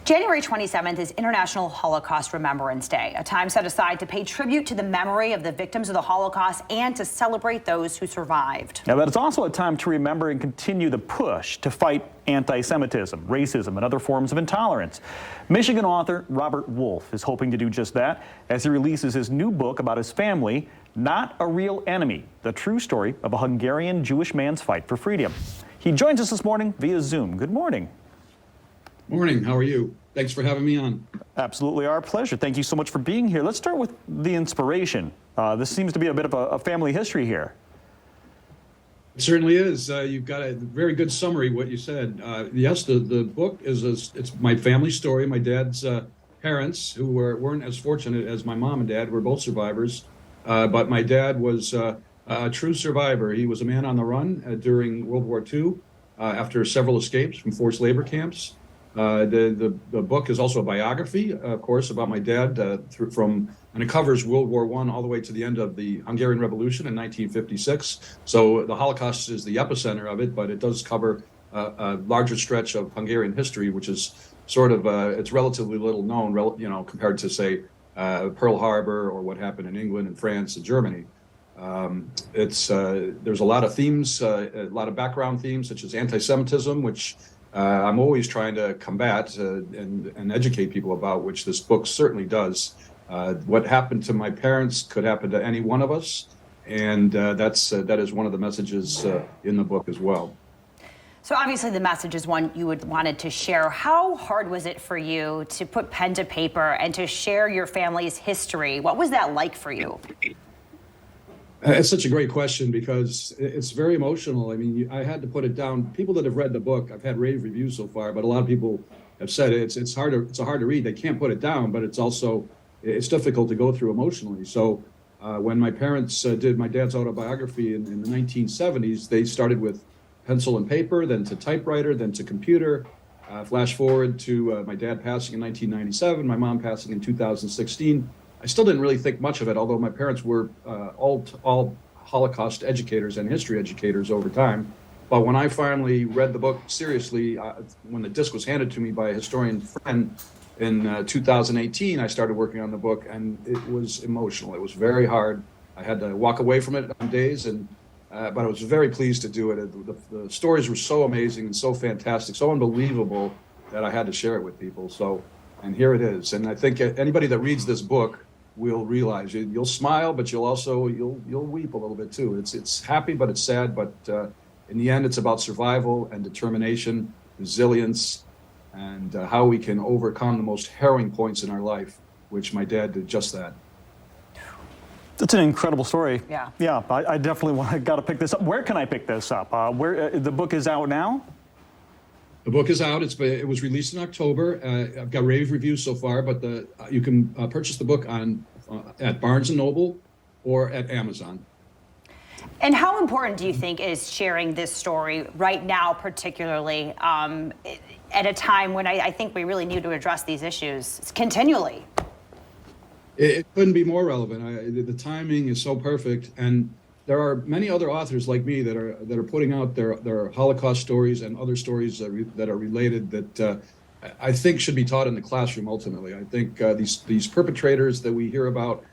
January 27th is International Holocaust Remembrance Day, a time set aside to pay tribute to the memory of the victims of the Holocaust and to celebrate those who survived. Now, but it's also a time to remember and continue the push to fight anti-Semitism, racism, and other forms of intolerance. Michigan author Robert Wolf is hoping to do just that as he releases his new book about his family, Not a Real Enemy, the true story of a Hungarian Jewish man's fight for freedom. He joins us this morning via Zoom. Good morning. Morning. How are you? Thanks for having me on. Absolutely our pleasure. Thank you so much for being here. Let's start with the inspiration. This seems to be a bit of a family history here. It certainly is. You've got a very good summary of what you said. Yes, the book is it's my family story. My dad's parents, who weren't as fortunate as my mom and dad, were both survivors. But my dad was a true survivor. He was a man on the run during World War II after several escapes from forced labor camps. The book is also a biography, of course, about my dad, and it covers World War I all the way to the end of the Hungarian Revolution in 1956. So the Holocaust is the epicenter of it, but it does cover a larger stretch of Hungarian history, which is sort of it's relatively little known, compared to, say, Pearl Harbor or what happened in England and France and Germany. There's a lot of themes, a lot of background themes, such as anti-Semitism, which I'm always trying to combat and educate people about, which this book certainly does. What happened to my parents could happen to any one of us, and that is one of the messages in the book as well. So obviously the message is one you wanted to share. How hard was it for you to put pen to paper and to share your family's history? What was that like for you? It's such a great question because it's very emotional. I mean, I had to put it down. People that have read the book, I've had rave reviews so far, but a lot of people have said it's hard to read. They can't put it down, but it's difficult to go through emotionally. So when my parents did my dad's autobiography in the 1970s, they started with pencil and paper, then to typewriter, then to computer. Flash forward to my dad passing in 1997, my mom passing in 2016. I still didn't really think much of it, although my parents were all Holocaust educators and history educators over time. But when I finally read the book seriously, when the disc was handed to me by a historian friend in 2018, I started working on the book, and it was emotional. It was very hard. I had to walk away from it on days, but I was very pleased to do it. The stories were so amazing and so fantastic, so unbelievable that I had to share it with people. And here it is. And I think anybody that reads this book will realize you'll smile, but you'll weep a little bit too. It's happy, but it's sad. But in the end, it's about survival and determination, resilience, and how we can overcome the most harrowing points in our life, which my dad did just that. That's an incredible story. Yeah. Yeah, I definitely got to pick this up. Where can I pick this up? Where the book is out now? The book is out. It was released in October. I've got rave reviews so far, but you can purchase the book at Barnes & Noble or at Amazon. And how important do you think is sharing this story right now, particularly at a time when I think we really need to address these issues continually? It couldn't be more relevant. The timing is so perfect, and there are many other authors like me that are putting out their Holocaust stories and other stories that are related that I think should be taught in the classroom. Ultimately, I think these perpetrators that we hear about,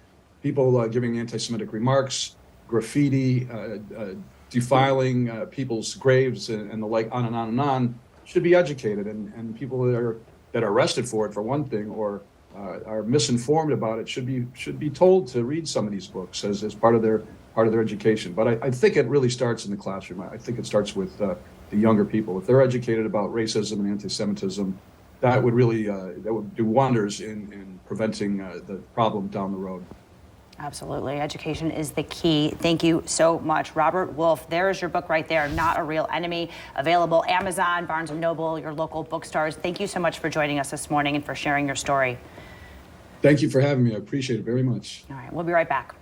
people giving anti-Semitic remarks, graffiti, defiling people's graves, and the like, on and on and on, should be educated, and people that are arrested for it, for one thing, or are misinformed about it, should be told to read some of these books as part of their education. But I think it really starts in the classroom. I think it starts with the younger people. If they're educated about racism and anti-Semitism, that would do wonders in preventing the problem down the road. Absolutely. Education is the key. Thank you so much, Robert Wolf. There's your book right there, Not a Real Enemy, available Amazon, Barnes & Noble, your local bookstores. Thank you so much for joining us this morning and for sharing your story. Thank you for having me. I appreciate it very much. All right, we'll be right back.